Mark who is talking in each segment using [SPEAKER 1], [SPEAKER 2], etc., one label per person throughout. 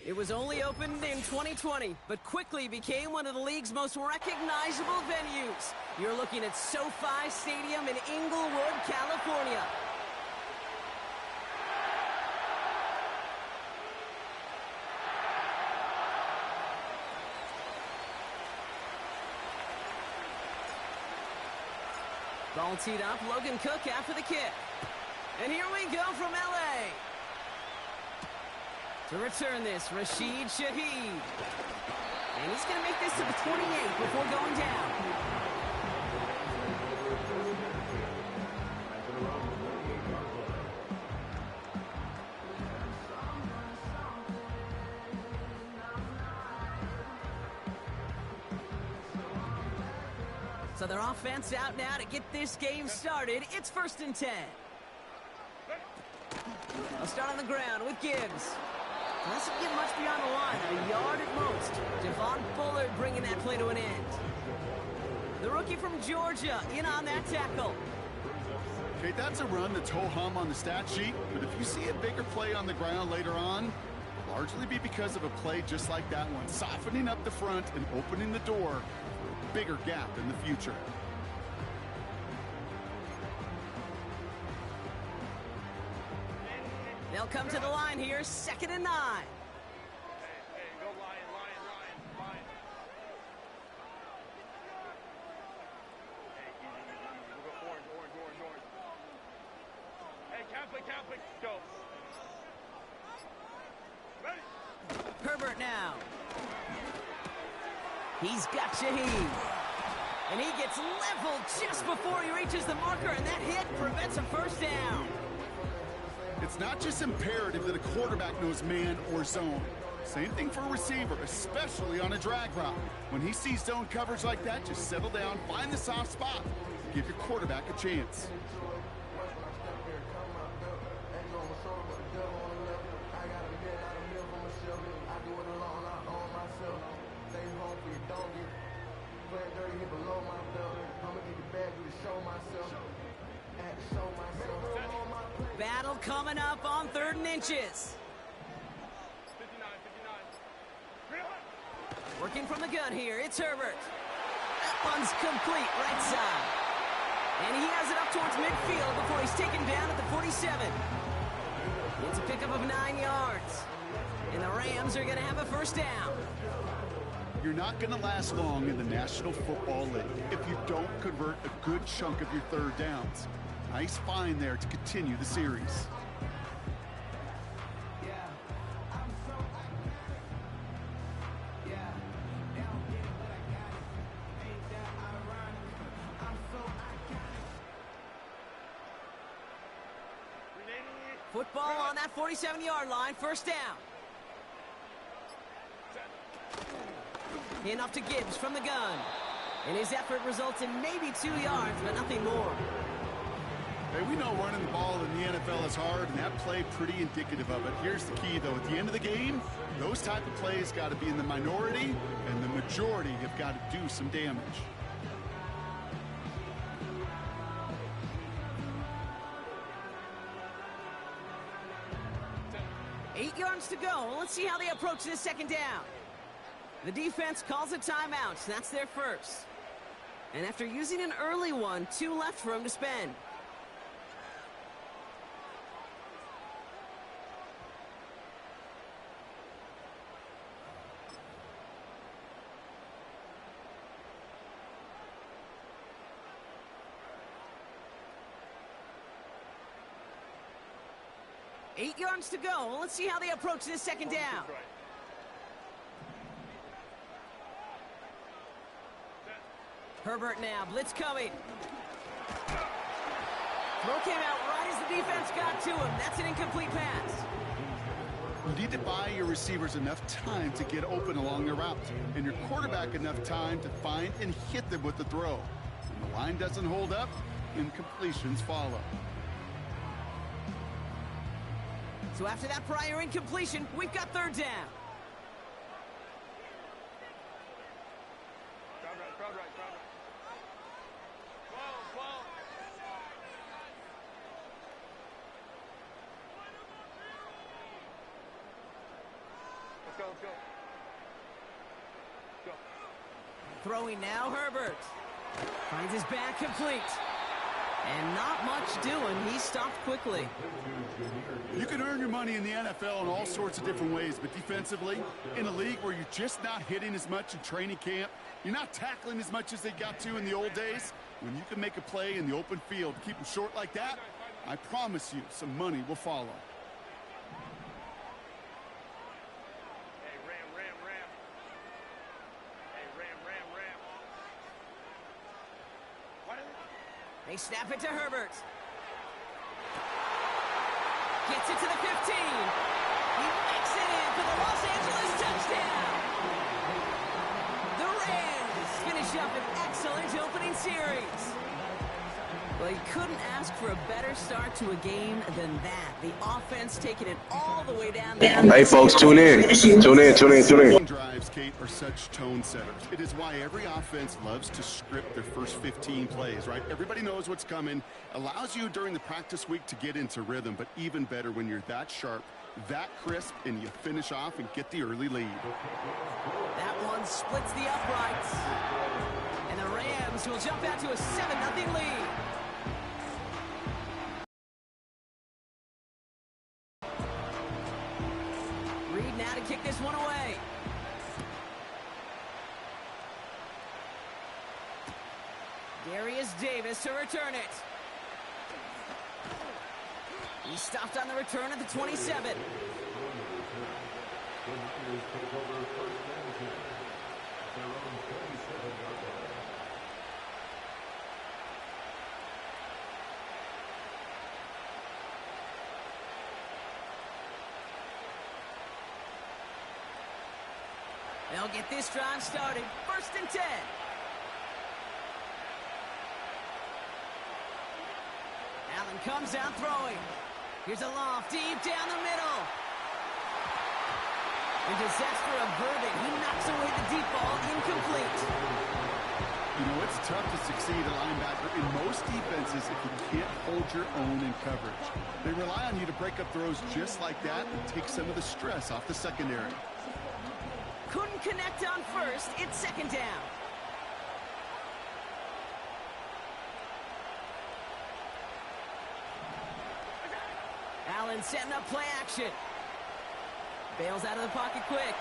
[SPEAKER 1] It was only opened in 2020, but quickly became one of the league's most recognizable venues. You're looking at SoFi Stadium in Inglewood, California. Ball teed up, Logan Cook after the kick. And here we go from LA. To return this, Rashid Shaheed. And he's going to make this to the 28 before going down. So their offense out now to get this game started. It's 1st and 10. They'll start on the ground with Gibbs. Doesn't get much beyond the line, a yard at most. Javon Bullard bringing that play to an end. The rookie from Georgia in on that tackle.
[SPEAKER 2] Okay, that's a run that's ho-hum on the stat sheet, but if you see a bigger play on the ground later on, it'll largely be because of a play just like that one, softening up the front and opening the door for a bigger gap in the future.
[SPEAKER 1] They'll come to the line here, 2nd and 9.
[SPEAKER 3] Hey, go Lion. Hey, easy. We'll go orange. Hey, Catholic, go. Ready?
[SPEAKER 1] Herbert now. He's got Shaheed. And he gets leveled just before he reaches the marker, and that hit prevents a first down.
[SPEAKER 2] It's not just imperative that a quarterback knows man or zone. Same thing for a receiver, especially on a drag route. When he sees zone coverage like that, just settle down, find the soft spot, give your quarterback a chance.
[SPEAKER 1] Battle coming up on 3rd and inches.
[SPEAKER 3] 59.
[SPEAKER 1] Working from the gun here, it's Herbert. That one's complete, right side. And he has it up towards midfield before he's taken down at the 47. It's a pickup of 9 yards. And the Rams are going to have a first down.
[SPEAKER 2] You're not going to last long in the National Football League if you don't convert a good chunk of your 3rd downs. Nice find there to continue the series.
[SPEAKER 1] Football on that 47-yard line, first down. Enough to Gibbs from the gun. And his effort results in maybe 2 yards, but nothing more.
[SPEAKER 2] Hey, we know running the ball in the NFL is hard, and that play pretty indicative of it. Here's the key, though. At the end of the game, those type of plays got to be in the minority, and the majority have got to do some damage.
[SPEAKER 1] Eight yards to go. Let's see how they approach this 2nd down. The defense calls a timeout. That's their first. And after using an early one, 2 left for him to spend. Eight yards to go. Let's see how they approach this 2nd down. Herbert now, blitz coming. Throw came out right as the defense got to him. That's an incomplete pass.
[SPEAKER 2] You need to buy your receivers enough time to get open along the route, and your quarterback enough time to find and hit them with the throw. When the line doesn't hold up, incompletions follow.
[SPEAKER 1] So after that prior incompletion, we've got third down.
[SPEAKER 3] Crowd right. 12. Let's go.
[SPEAKER 1] Throwing now, Herbert. Finds his back complete. And not much doing. He stopped quickly.
[SPEAKER 2] You can earn your money in the NFL in all sorts of different ways, but defensively, in a league where you're just not hitting as much in training camp, you're not tackling as much as they got to in the old days, when you can make a play in the open field, keep them short like that, I promise you some money will follow.
[SPEAKER 3] Hey, ram. Hey, ram. What is it?
[SPEAKER 1] They snap it to Herbert. Gets it to the 15. He makes it in for the Los Angeles touchdown. The Rams finish up an excellent opening series. Well, you couldn't ask for a better start to a game than that. The offense taking it all the way down.
[SPEAKER 4] Hey, folks, tune in.
[SPEAKER 2] Drives, Kate, are such tone setters. It is why every offense loves to script their first 15 plays, right? Everybody knows what's coming. Allows you during the practice week to get into rhythm, but even better when you're that sharp, that crisp, and you finish off and get the early lead.
[SPEAKER 1] That one splits the uprights. And the Rams will jump out to a 7-0 lead. Reed now to kick this one away. Darius Davis to return it. He stopped on the return at the 27. They'll get this drive started. 1st and 10. Allen comes out throwing. Here's a loft deep down the middle. And disaster averted. He knocks away the deep ball, incomplete.
[SPEAKER 2] You know, it's tough to succeed a linebacker in most defenses if you can't hold your own in coverage. They rely on you to break up throws just like that and take some of the stress off the secondary.
[SPEAKER 1] Couldn't connect on 1st. It's 2nd down. Allen setting up play action. Bails out of the pocket quick.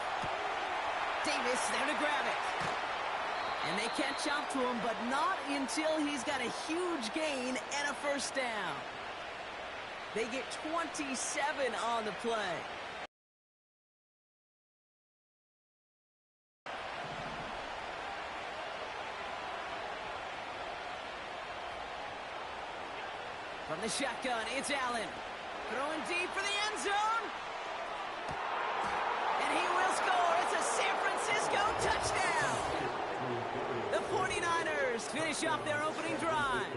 [SPEAKER 1] Davis there to grab it. And they catch up to him, but not until he's got a huge gain and a 1st down. They get 27 on the play. From the shotgun, it's Allen. Throwing deep for the end zone. And he will score. It's a San Francisco touchdown. The 49ers finish off their opening drive.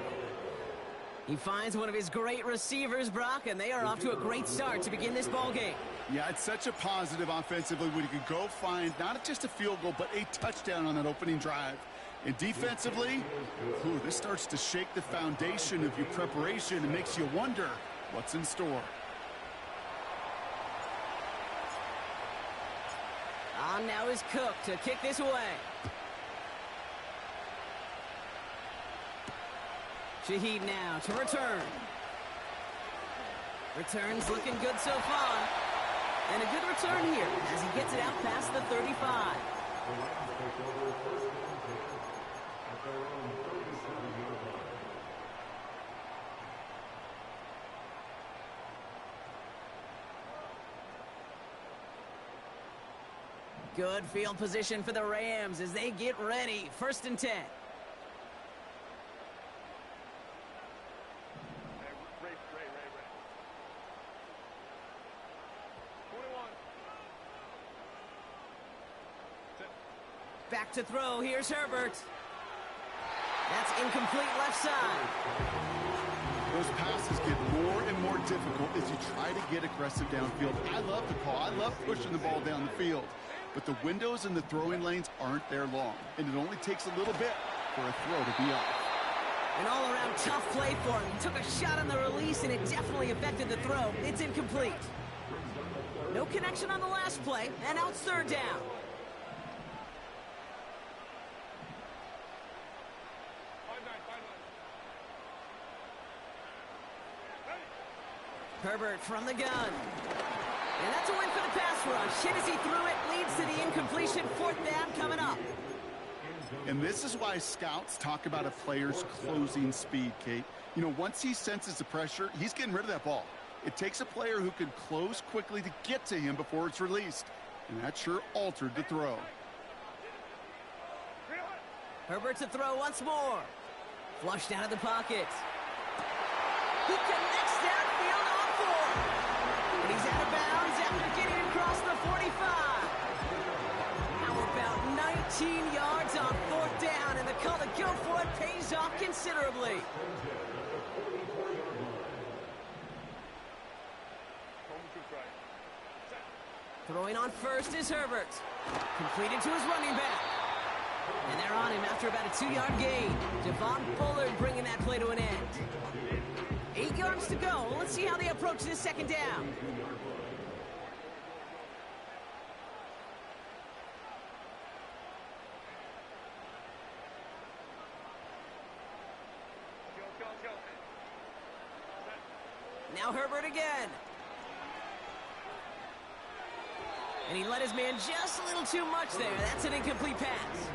[SPEAKER 1] He finds one of his great receivers, Brock, and they are off to a great start to begin this ballgame.
[SPEAKER 2] Yeah, it's such a positive offensively when you can go find not just a field goal, but a touchdown on that opening drive. And defensively, this starts to shake the foundation of your preparation and makes you wonder what's in store.
[SPEAKER 1] On now is Cook to kick this away. Shaheed now to return. Returns looking good so far. And a good return here as he gets it out past the 35. Good field position for the Rams as they get ready. 1st and 10.
[SPEAKER 3] Ray. 21.
[SPEAKER 1] Back to throw. Here's Herbert. That's incomplete left side.
[SPEAKER 2] Those passes get more and more difficult as you try to get aggressive downfield. I love the call. I love pushing the ball down the field. But the windows in the throwing lanes aren't there long, and it only takes a little bit for a throw to be off.
[SPEAKER 1] An all-around tough play for him. He took a shot on the release, and it definitely affected the throw. It's incomplete. No connection on the last play, and now it's third down. Herbert from the gun. And that's a win for the pass rush. Hit as he threw it, leads to the incompletion. Fourth down coming up.
[SPEAKER 2] And this is why scouts talk about a player's closing speed, Kate. You know, once he senses the pressure, he's getting rid of that ball. It takes a player who can close quickly to get to him before it's released. And that sure altered the throw.
[SPEAKER 1] Herbert to throw once more. Flushed out of the pocket. He connects downfield on 4. And he's out of bounds after getting across the 45. How about 19 yards on fourth down, and the call to go for it pays off considerably. Throwing on first is Herbert. Completed to his running back. And they're on him after about a 2-yard gain. Javon Bullard bringing that play to an end. 8 yards to go. Let's see how they approach this second down. Now Herbert again. And he let his man just a little too much there. That's an incomplete pass.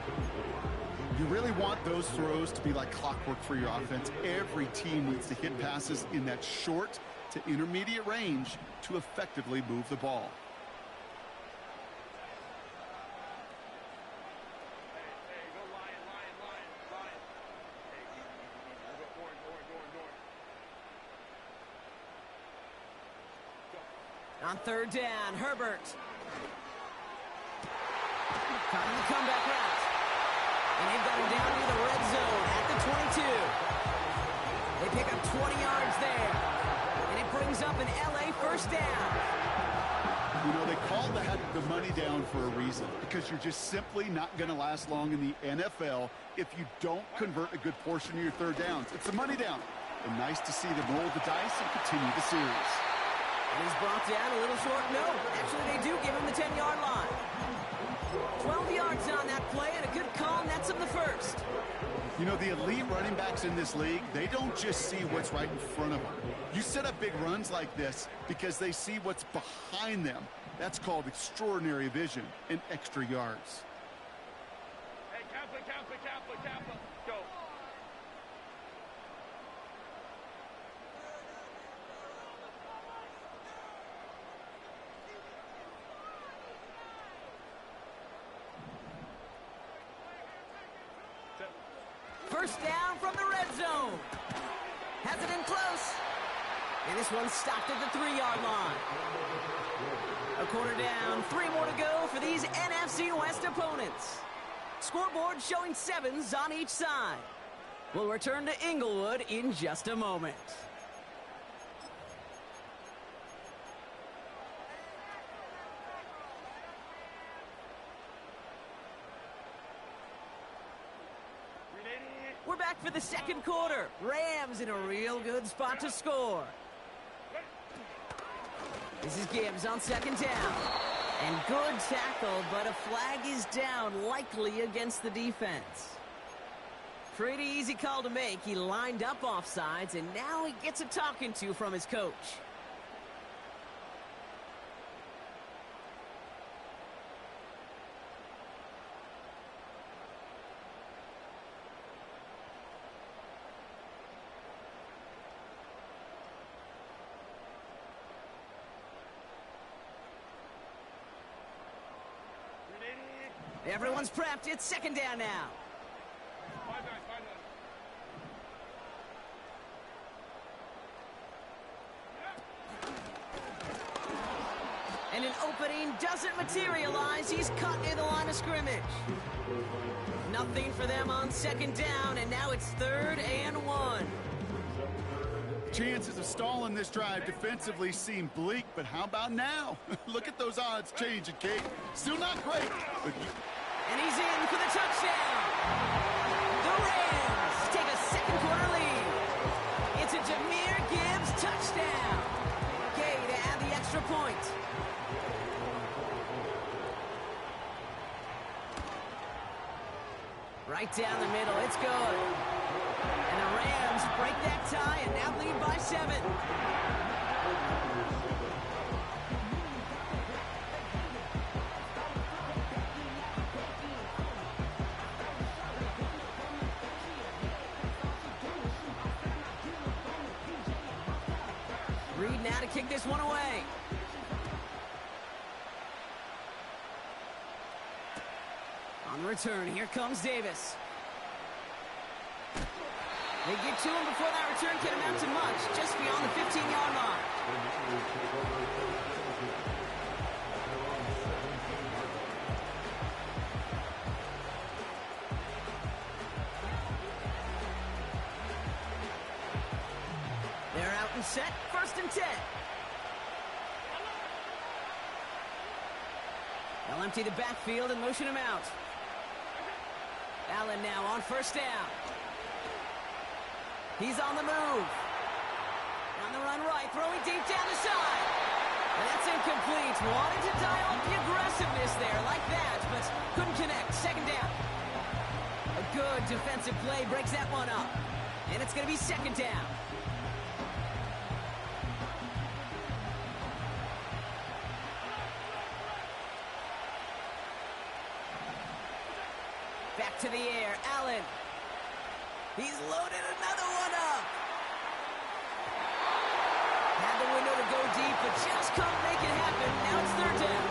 [SPEAKER 2] You really want those throws to be like clockwork for your offense. Every team needs to hit passes in that short to intermediate range to effectively move the ball.
[SPEAKER 1] On third down, Herbert. Caught in the comeback route. And they've got him down near the red zone at the 22. They pick up 20 yards there. And it brings up an LA first down.
[SPEAKER 2] You know, they call that the money down for a reason, because you're just simply not going to last long in the NFL if you don't convert a good portion of your third downs. It's the money down. And nice to see them roll the dice and continue the series.
[SPEAKER 1] And he's brought down a little short. No, actually they do give him the 10-yard line. 12 yards on that play, and a good call nets him the first.
[SPEAKER 2] You know, the elite running backs in this league, they don't just see what's right in front of them. You set up big runs like this because they see what's behind them. That's called extraordinary vision and extra yards.
[SPEAKER 3] Hey, Kaplan, go.
[SPEAKER 1] First down from the red zone. Has it in close. And this one's stopped at the 3-yard line. A quarter down, 3 more to go for these NFC West opponents. Scoreboard showing 7s on each side. We'll return to Inglewood in just a moment. We're back for the second quarter. Rams in a real good spot to score. This is Gibbs on second down. And good tackle, but a flag is down, likely against the defense. Pretty easy call to make. He lined up offsides, and now he gets a talking to from his coach. Everyone's prepped. It's second down now. And an opening doesn't materialize. He's caught near the line of scrimmage. Nothing for them on second down, and now it's 3rd and 1.
[SPEAKER 2] Chances of stalling this drive defensively seem bleak, but how about now? Look at those odds changing, Kate. Still not great, but...
[SPEAKER 1] And he's in for the touchdown. The Rams take a second quarter lead. It's a Jahmyr Gibbs touchdown. Gay to add the extra point. Right down the middle, it's good. And the Rams break that tie and now lead by 7. Reed now to kick this one away. On the return, here comes Davis. They get to him before that return can amount to much, just beyond the 15-yard line. They're out and set, 1st and 10. They'll empty the backfield and motion him out. Allen now on 1st down. He's on the move. On the run right, throwing deep down the side. And that's incomplete. Wanted to dial up the aggressiveness there like that, but couldn't connect. 2nd down. A good defensive play breaks that one up. And it's going to be 2nd down. Back to the air, Allen. He's loaded another one up. Had the window to go deep, but just couldn't make it happen. Now it's 3rd down.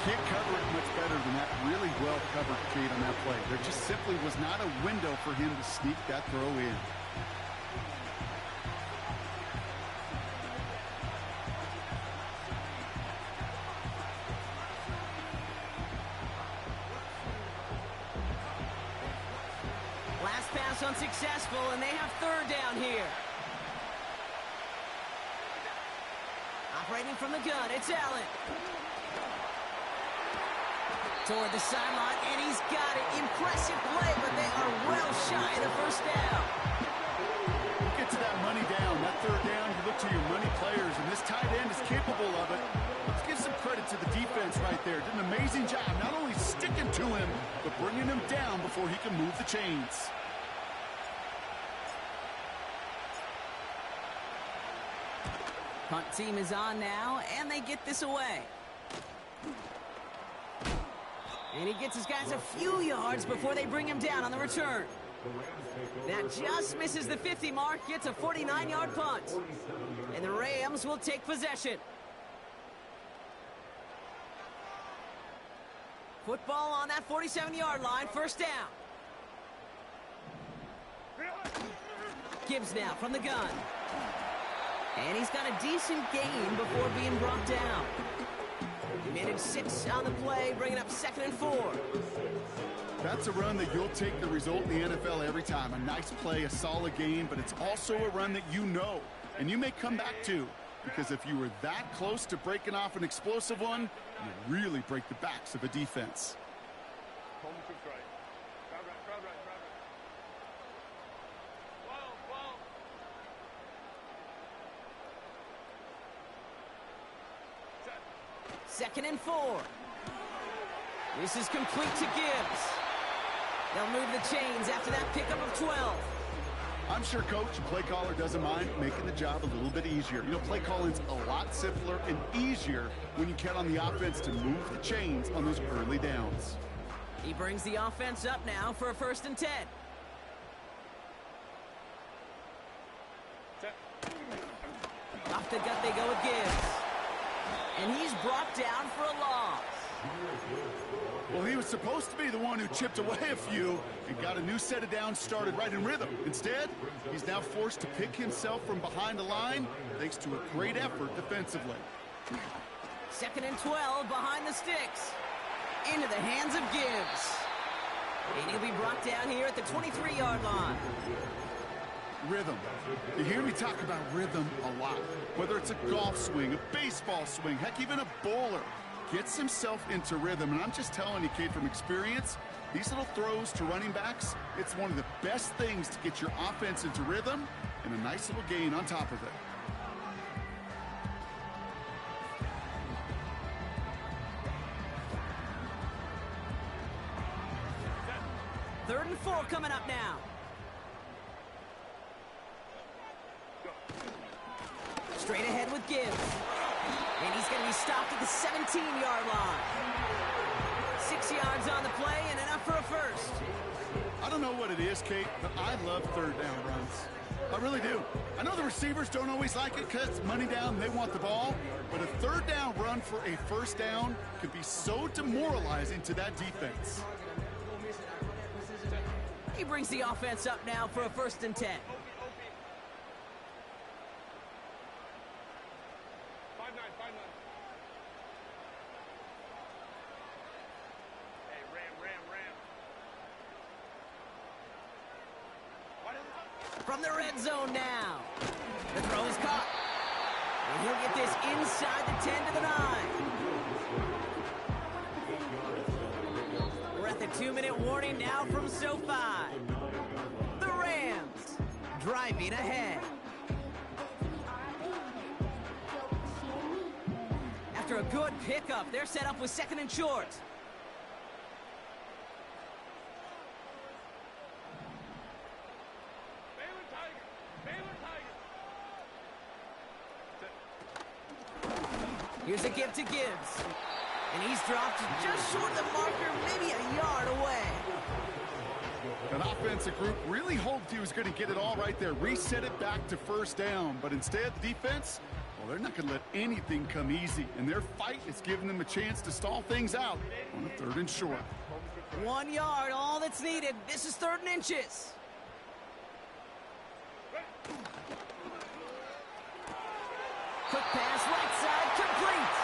[SPEAKER 2] Can't cover it much better than that. Really well covered, Kate, on that play. There just simply was not a window for him to sneak that throw in.
[SPEAKER 1] Last pass unsuccessful, and they have 3rd down here. Operating from the gun, it's Allen. Toward the sideline, and he's got it. Impressive play, but they are well shy of the 1st down.
[SPEAKER 2] Get to that money down. That 3rd down, you look to your money players, and this tight end is capable of it. Let's give some credit to the defense right there. Did an amazing job, not only sticking to him, but bringing him down before he can move the chains.
[SPEAKER 1] Punt team is on now, and they get this away. And he gets his guys a few yards before they bring him down on the return. That just misses the 50 mark, gets a 49-yard punt. And the Rams will take possession. Football on that 47-yard line, 1st down. Gibbs now from the gun. And he's got a decent gain before being brought down. He managed 6 on the play, bringing up 2nd and 4.
[SPEAKER 2] That's a run that you'll take the result in the NFL every time. A nice play, a solid game, but it's also a run that you know, and you may come back to. Because if you were that close to breaking off an explosive one, you really break the backs of a defense.
[SPEAKER 1] Second and 4. This is complete to Gibbs. They'll move the chains after that pickup of 12.
[SPEAKER 2] I'm sure coach and play caller doesn't mind making the job a little bit easier. You know, play calling's a lot simpler and easier when you count on the offense to move the chains on those early downs.
[SPEAKER 1] He brings the offense up now for a 1st and 10. Off the gut they go with Gibbs. And he's brought down for a loss.
[SPEAKER 2] Well, he was supposed to be the one who chipped away a few and got a new set of downs started right in rhythm. Instead, he's now forced to pick himself from behind the line thanks to a great effort defensively.
[SPEAKER 1] 2nd and 12 behind the sticks. Into the hands of Gibbs. And he'll be brought down here at the 23-yard line.
[SPEAKER 2] Rhythm. You hear me talk about rhythm a lot. Whether it's a golf swing, a baseball swing, heck, even a bowler gets himself into rhythm. And I'm just telling you, kid, from experience, these little throws to running backs, it's one of the best things to get your offense into rhythm and a nice little gain on top of it.
[SPEAKER 1] Third and 4 coming up now. Straight ahead with Gibbs. And he's going to be stopped at the 17-yard line. 6 yards on the play and enough for a first.
[SPEAKER 2] I don't know what it is, Kate, but I love third down runs. I really do. I know the receivers don't always like it because it's money down, they want the ball. But a third down run for a first down could be so demoralizing to that defense.
[SPEAKER 1] He brings the offense up now for a 1st and 10. From the red zone now. The throw is caught. And he'll get this inside the 10 to the 9. We're at the 2-minute warning now from SoFi. The Rams driving ahead. After a good pickup, they're set up with 2nd and short. Here's a give to Gibbs. And he's dropped just short of the marker, maybe a yard away.
[SPEAKER 2] That offensive group really hoped he was going to get it all right there, reset it back to 1st down. But instead, the defense, well, they're not going to let anything come easy. And their fight is giving them a chance to stall things out on a 3rd and short.
[SPEAKER 1] 1 yard, all that's needed. This is 3rd and inches. Quick pass, right side, complete.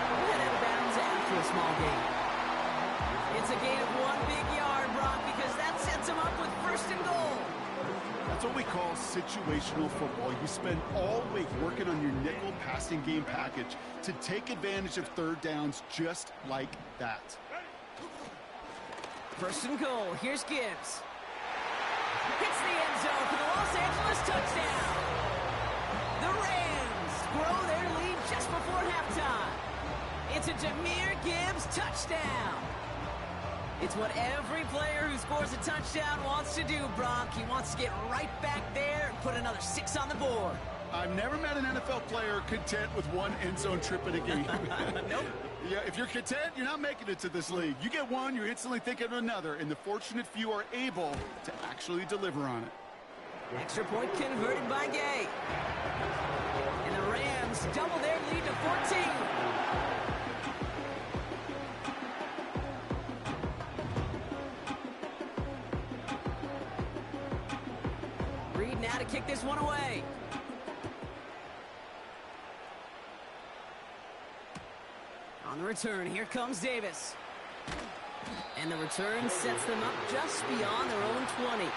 [SPEAKER 1] And out of bounds after a small gain. It's a gain of 1 big yard, Brock, because that sets him up with 1st and goal.
[SPEAKER 2] That's what we call situational football. You spend all week working on your nickel passing game package to take advantage of 3rd downs just like that.
[SPEAKER 1] 1st and goal. Here's Gibbs. Hits the end zone for the Los Angeles touchdown. The Rams grow their lead just before halftime. It's a Jahmyr Gibbs touchdown. It's what every player who scores a touchdown wants to do, Brock. He wants to get right back there and put another 6 on the board.
[SPEAKER 2] I've never met an NFL player content with 1 end zone trip in a game.
[SPEAKER 1] Nope.
[SPEAKER 2] Yeah, if you're content, you're not making it to this league. You get one, you're instantly thinking of another, and the fortunate few are able to actually deliver on it.
[SPEAKER 1] Extra point converted by Gay. And the Rams double their lead to 14. Reed now to kick this one away. On the return, here comes Davis. And the return sets them up just beyond their own 20.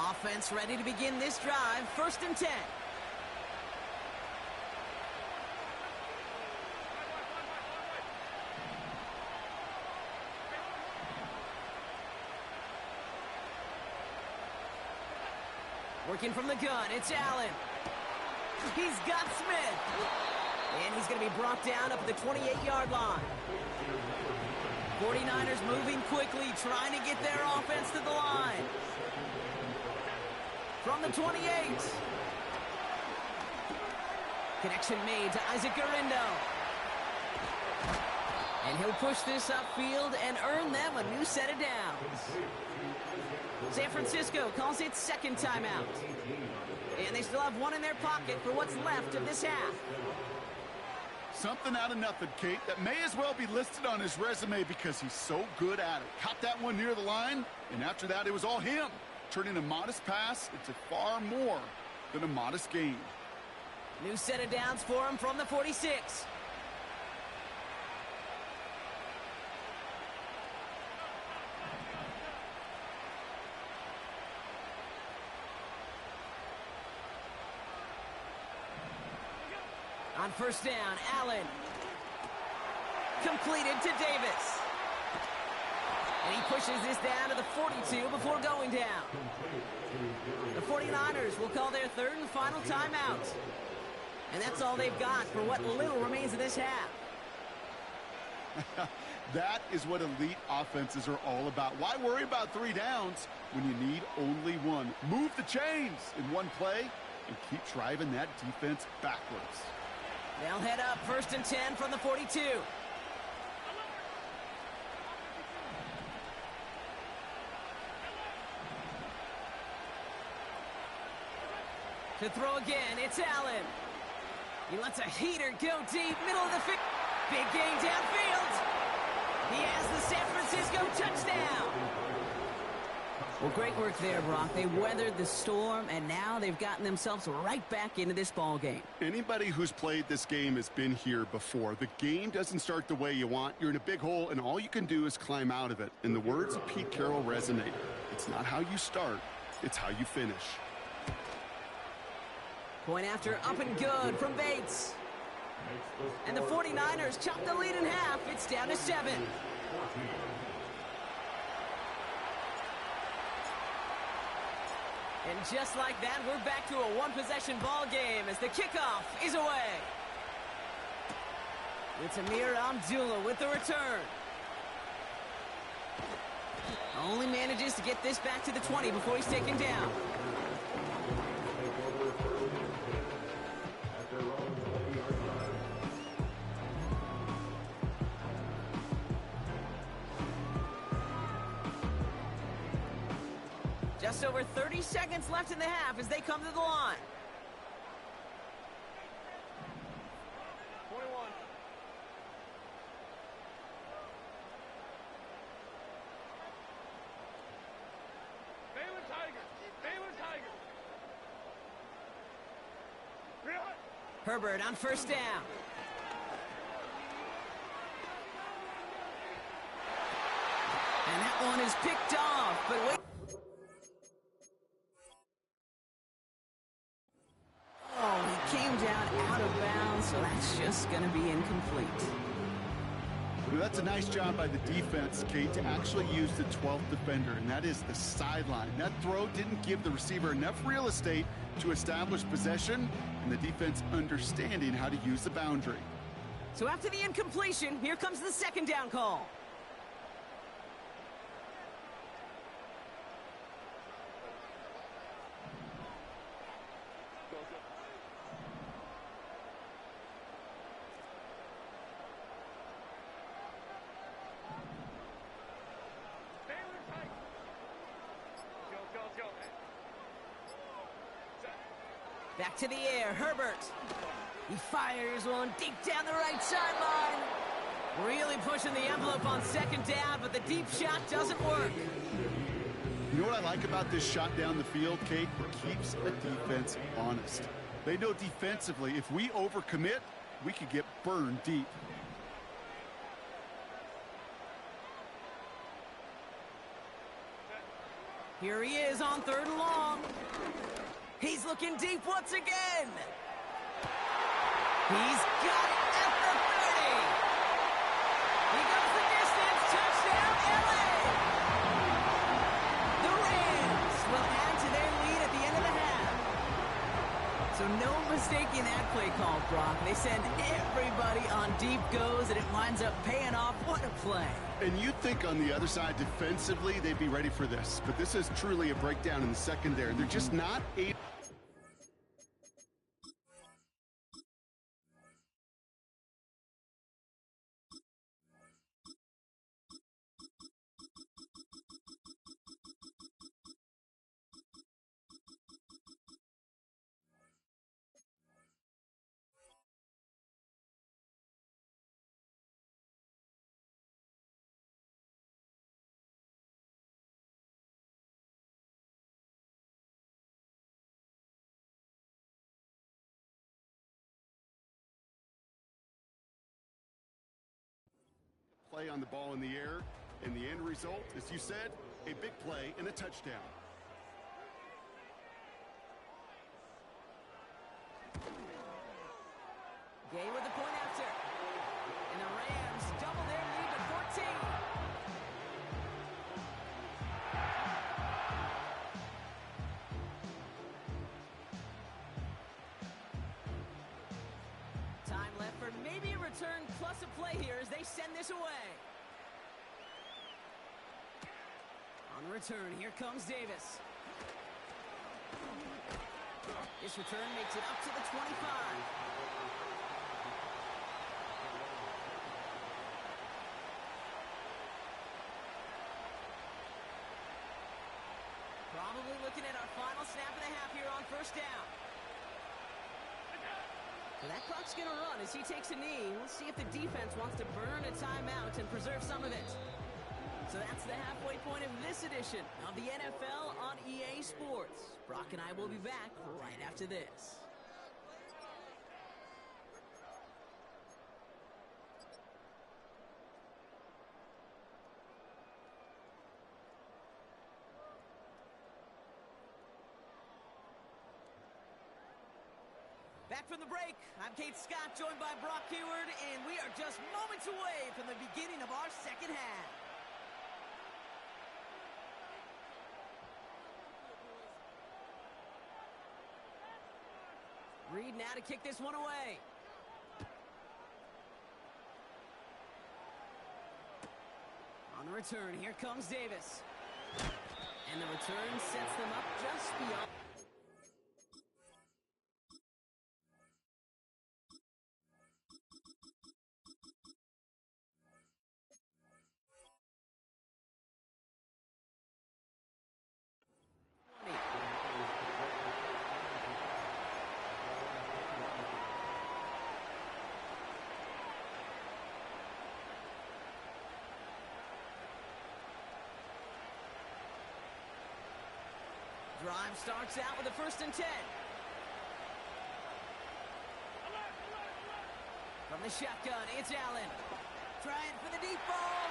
[SPEAKER 1] Offense ready to begin this drive. 1st and 10. Working from the gun, it's Allen. He's got Smith. And he's going to be brought down up at the 28-yard line. 49ers moving quickly, trying to get their offense to the line. From the 28. Connection made to Isaac Garindo. And he'll push this upfield and earn them a new set of downs. San Francisco calls it 2nd timeout. And they still have 1 in their pocket for what's left of this half.
[SPEAKER 2] Something out of nothing, Kate, that may as well be listed on his resume because he's so good at it. Caught that one near the line, and after that, it was all him. Turning a modest pass into far more than a modest gain.
[SPEAKER 1] New set of downs for him from the 46. On first down, Allen. Completed to Davis. And he pushes this down to the 42 before going down. The 49ers will call their third and final timeout. And that's all they've got for what little remains of this half.
[SPEAKER 2] That is what elite offenses are all about. Why worry about 3 downs when you need only one? Move the chains in one play and keep driving that defense backwards.
[SPEAKER 1] They'll head up first and 10 from the 42. To throw again, it's Allen. He lets a heater go deep, middle of the field. Big gain downfield. He has the San Francisco touchdown. Well, great work there, Brock. They weathered the storm, and now they've gotten themselves right back into this ball game.
[SPEAKER 2] Anybody who's played this game has been here before. The game doesn't start the way you want. You're in a big hole, and all you can do is climb out of it. And the words of Pete Carroll resonate. It's not how you start, it's how you finish.
[SPEAKER 1] Point after, up and good from Bates. And the 49ers chop the lead in half. It's down to 7. And just like that, we're back to a one-possession ball game as the kickoff is away. It's Amir Abdullah with the return. Only manages to get this back to the 20 before he's taken down. Just over 30 seconds left in the half as they come to the line.
[SPEAKER 3] 21. Baylor Tigers. Baylor Tigers.
[SPEAKER 1] Herbert on first down. And that one is picked off, but wait. Oh, he came down out of bounds, so that's just going to be incomplete.
[SPEAKER 2] Well, that's a nice job by the defense, Kate, to actually use the 12th defender, and that is the sideline. That throw didn't give the receiver enough real estate to establish possession, and the defense understanding how to use the boundary.
[SPEAKER 1] So after the incompletion, here comes the second down call. Back to the air, Herbert. He fires one deep down the right sideline. Really pushing the envelope on second down, but the deep shot doesn't work.
[SPEAKER 2] You know what I like about this shot down the field, Kate? It keeps a defense honest. They know defensively, if we overcommit, we could get burned deep.
[SPEAKER 1] Here he is on third and long. He's looking deep once again. He's got it at the 30. He goes the distance. Touchdown, LA. The Rams will add to their lead at the end of the half. So no mistaking that play call, Brock. They send everybody on deep goes, and it winds up paying off. What a play.
[SPEAKER 2] And you'd think on the other side, defensively, they'd be ready for this. But this is truly a breakdown in the secondary. They're just not able play on the ball in the air, and the end result, as you said, a big play and a touchdown.
[SPEAKER 1] Gay with the point after. And the Rams double their lead to 14. Time left for maybe a return plus a play here as they send this away. On the return, here comes Davis. This return makes it up to the 25. Probably looking at our final snap and a half here on first down. So that clock's going to run as he takes a knee. We'll see if the defense wants to burn a timeout and preserve some of it. So that's the halfway point of this edition of the NFL on EA Sports. Brock and I will be back right after this. Back from the break, I'm Kate Scott, joined by Brock Hayward, and we are just moments away from the beginning of our second half. Reed now to kick this one away. On the return, here comes Davis. And the return sets them up just beyond. Drive starts out with a 1st and 10. From the shotgun, it's Allen. Trying for the deep ball.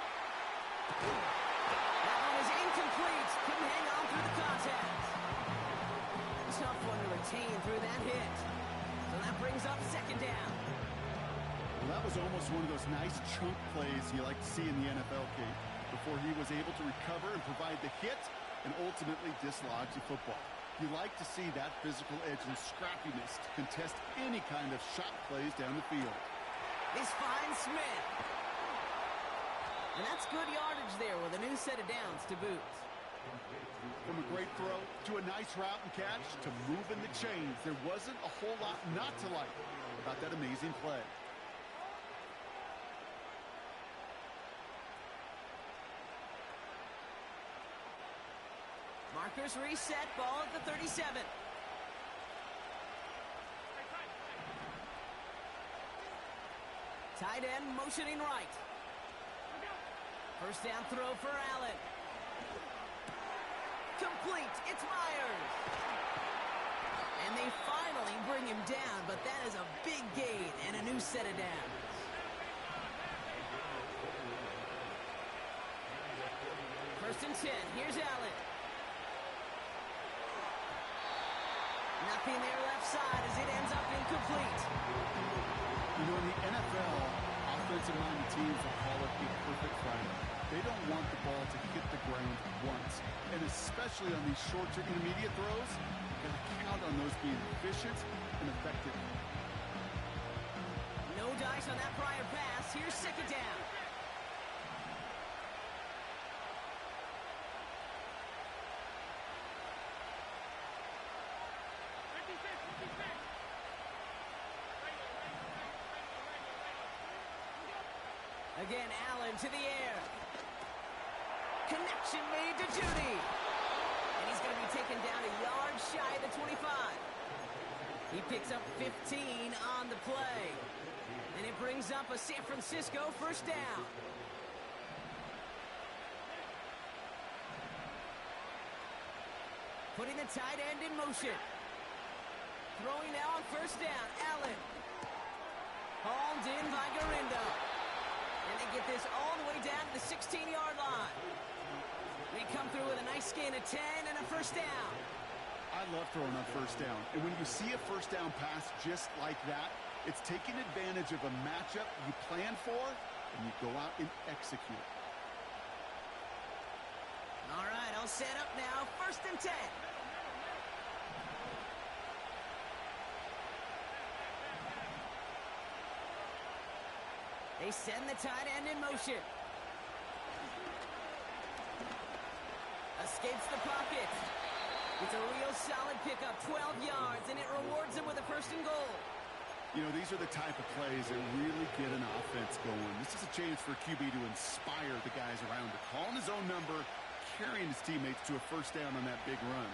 [SPEAKER 1] That one was incomplete. Couldn't hang on through the contact. Tough one to retain through that hit. So that brings up 2nd down.
[SPEAKER 2] Well, that was almost one of those nice chunk plays you like to see in the NFL, Kate, before he was able to recover and provide the hit and ultimately dislodge the football. You like to see that physical edge and scrappiness to contest any kind of shot plays down the field.
[SPEAKER 1] This finds Smith. And that's good yardage there with a new set of downs to boot.
[SPEAKER 2] From a great throw to a nice route and catch to moving the chains, there wasn't a whole lot not to like about that amazing play.
[SPEAKER 1] Markers reset, ball at the 37. Tight end motioning right. 1st down throw for Allen. Complete, it's Myers. And they finally bring him down, but that is a big gain and a new set of downs. First and 10, here's Allen. Nothing there left side as it ends up incomplete.
[SPEAKER 2] You know, in the NFL, offensive-minded teams will call it a perfect flag. They don't want the ball to hit the ground once. And especially on these short to intermediate throws, you've got to count on those being efficient and effective.
[SPEAKER 1] No dice on that prior pass. Here's 2nd down. Again, Allen to the air. Connection made to Judy. And he's going to be taken down a yard shy of the 25. He picks up 15 on the play. And it brings up a San Francisco 1st down. Putting the tight end in motion. Throwing now on 1st down, Allen. Hauled in by Garindo. And they get this all the way down to the 16-yard line. They come through with a nice gain of 10 and a first down.
[SPEAKER 2] I love throwing on first down. And when you see a first down pass just like that, it's taking advantage of a matchup you plan for, and you go out and execute.
[SPEAKER 1] All right, all set up now. First and 10. They send the tight end in motion. Escapes the pocket. It's a real solid pickup, 12 yards, and it rewards him with a first and goal.
[SPEAKER 2] You know, these are the type of plays that really get an offense going. This is a chance for QB to inspire the guys around him. Calling his own number, carrying his teammates to a first down on that big run.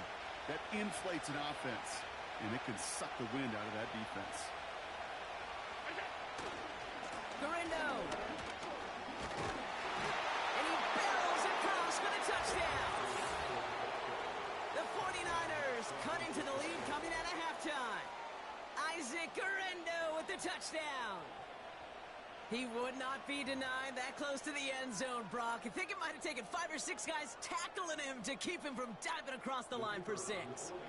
[SPEAKER 2] That inflates an offense, and it can suck the wind out of that defense.
[SPEAKER 1] Garindo. And he barrels across for the touchdown. The 49ers cut into the lead coming out of halftime. Isaac Garindo with the touchdown. He would not be denied that close to the end zone, Brock. I think it might have taken 5 or 6 guys tackling him to keep him from diving across the line for 6.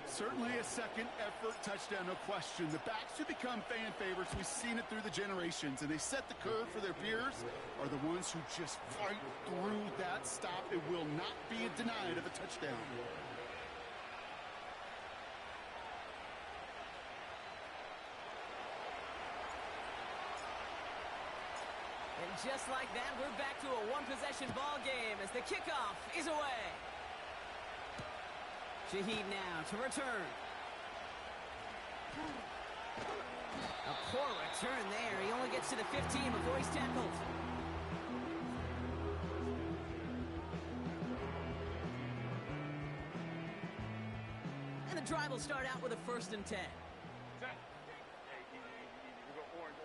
[SPEAKER 2] Certainly a second effort touchdown, no question. The backs who become fan favorites, we've seen it through the generations, and they set the curve for their peers, are the ones who just fight through that stop. It will not be denied of a touchdown.
[SPEAKER 1] And just like that, we're back to a one-possession ball game as the kickoff is away. Shaheed now to return. A poor return there. He only gets to the 15 before he's tackled. And the drive will start out with a first and 10.
[SPEAKER 3] Set. Hey, easy. We go orange.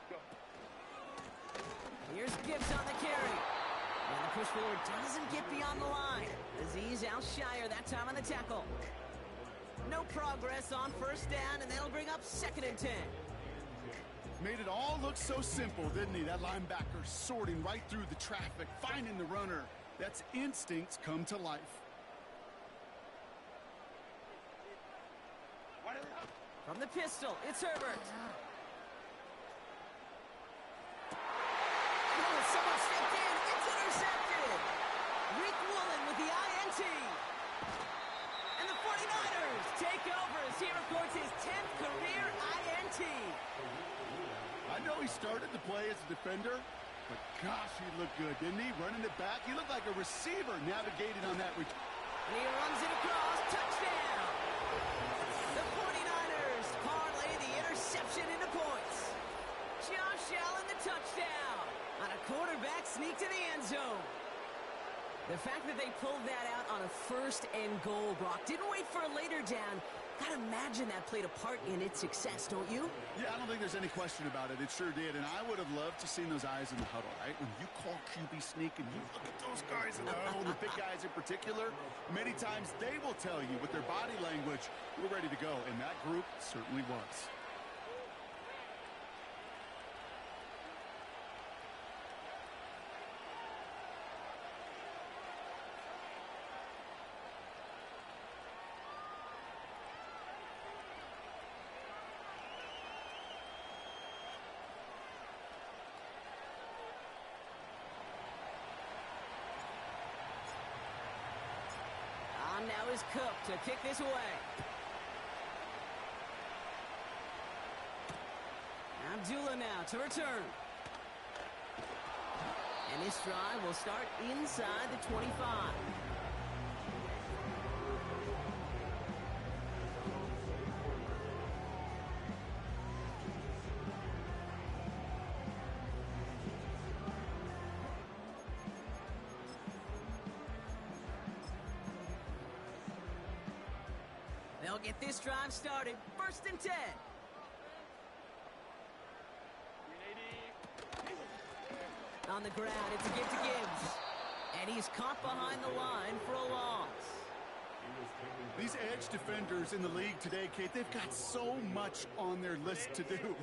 [SPEAKER 3] Go.
[SPEAKER 1] Here's Gibbs on the carry. And the push forward doesn't get beyond the line. Aziz Al-Shire that time on the tackle. No progress on first down, and that'll bring up second and 10.
[SPEAKER 2] Made it all look so simple, didn't he? That linebacker sorting right through the traffic, finding the runner. That's instincts come to life.
[SPEAKER 1] From the pistol, it's Herbert. Oh, someone stepped in. It's intercepted. Rick Woolen with the INT. And the 49ers take over as he records his 10th career INT.
[SPEAKER 2] I know he started to play as a defender, but gosh, he looked good, didn't he? Running it back, he looked like a receiver navigating on that.
[SPEAKER 1] And he runs it across. Touchdown. The 49ers parlay the interception into points. Josh Allen the touchdown on a quarterback sneak to the end zone. The fact that they pulled that out on a first and goal, Brock, didn't wait for a later down. Gotta imagine that played a part in its success, don't you?
[SPEAKER 2] Yeah, I don't think there's any question about it. It sure did, and I would have loved to seen those eyes in the huddle, right? When you call QB sneak and you look at those guys in the huddle, the big guys in particular, many times they will tell you with their body language, we're ready to go, and that group certainly was.
[SPEAKER 1] Now is Cook to kick this away. Abdullah now to return. And this drive will start inside the 25. They'll get this drive started. First and 10. On the ground, it's a give to Gibbs. And he's caught behind the line for a loss.
[SPEAKER 2] These edge defenders in the league today, Kate, they've got so much on their list to do.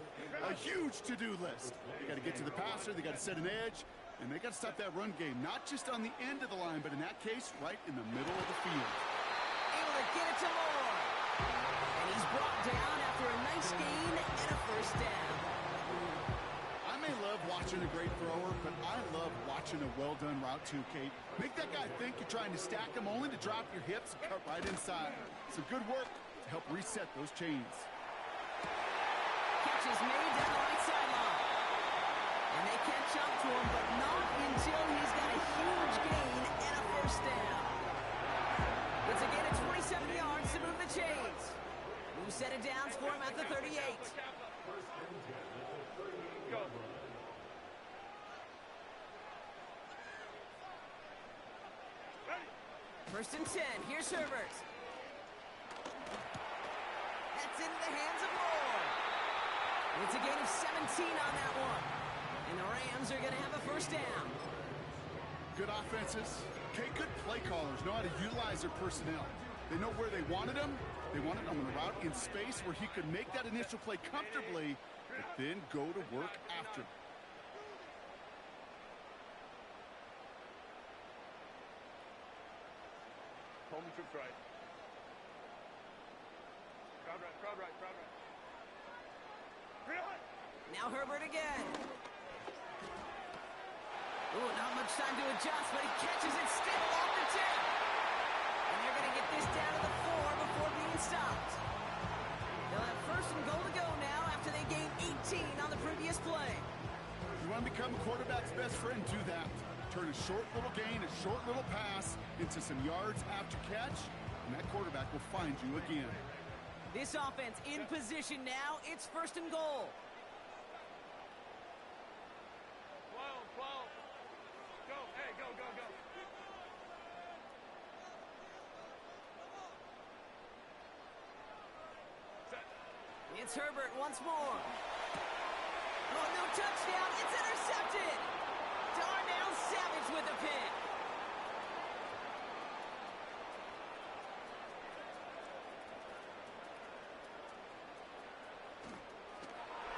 [SPEAKER 2] A huge to-do list. They got to get to the passer, they got to set an edge, and they got to stop that run game, not just on the end of the line, but in that case, right in the middle of the field.
[SPEAKER 1] Able to get it to Moore. And he's brought down after a nice gain and a first down.
[SPEAKER 2] I may love watching a great thrower, but I love watching a well-done route too, Kate. Make that guy think you're trying to stack him only to drop your hips and cut right inside. Some good work to help reset those chains.
[SPEAKER 1] Catch is made down the right sideline. And they catch up to him, but not until he's got a huge gain and a first down. It's a gain of 27 yards to move the chains. Who set it down for him at the 38.
[SPEAKER 3] Go.
[SPEAKER 1] First and 10. Here's Herbert. That's into the hands of Moore. It's a gain of 17 on that one. And the Rams are going to have a first down.
[SPEAKER 2] Good offenses. Kate, good play callers know how to utilize their personnel. They know where they wanted him. They wanted him on the route in space where he could make that initial play comfortably, but then go to work after.
[SPEAKER 3] Home troops right. Crowd right, crowd right, crowd right. Really?
[SPEAKER 1] Now Herbert again. Ooh, not much time to adjust, but he catches it still off the tip. And they're going to get this down to the 4 before being stopped. They'll have first and goal to go now after they gained 18 on the previous play.
[SPEAKER 2] You want to become a quarterback's best friend, do that. Turn a short little gain, a short little pass into some yards after catch, and that quarterback will find you again.
[SPEAKER 1] This offense in position now. It's first and goal.
[SPEAKER 3] 12, 12. Go, hey, go, go, go. Set.
[SPEAKER 1] It's Herbert once more. Oh, no touchdown. It's intercepted. Darnell Savage with a pick.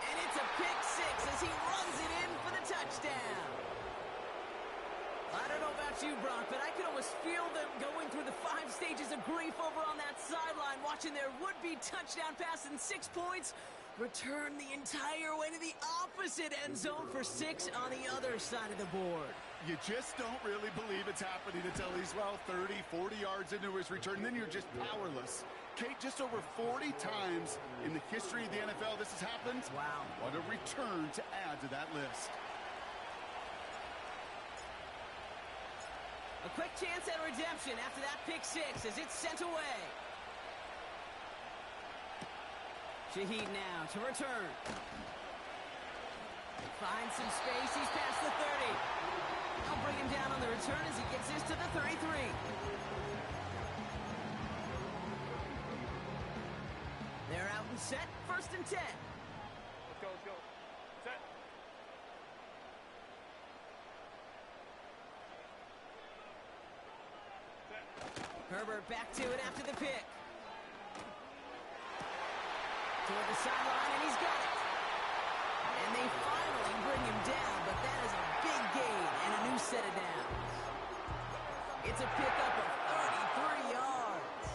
[SPEAKER 1] And it's a pick six as he runs it in for the touchdown. I don't know about you, Brock, but I can almost feel them going through the 5 stages of grief over on that sideline, watching their would-be touchdown pass in 6 points return the entire way to the opposite end zone for 6 on the other side of the board.
[SPEAKER 2] You just don't really believe it's happening until he's, well, 30, 40 yards into his return. Then you're just powerless. Kate, just over 40 times in the history of the NFL this has happened.
[SPEAKER 1] Wow.
[SPEAKER 2] What a return to add to that list.
[SPEAKER 1] A quick chance at redemption after that pick six as it's sent away. Shaheed now to return. Finds some space. He's past the 30. They'll bring him down on the return as he gets this to the 33. They're out and set. First and 10.
[SPEAKER 3] Let's go, let's go. Set. Set.
[SPEAKER 1] Herbert back to it after the pick. Toward the sideline, and he's got it. And they finally bring him down, but that is a big gain and a new set of downs. It's a pickup of 33 yards.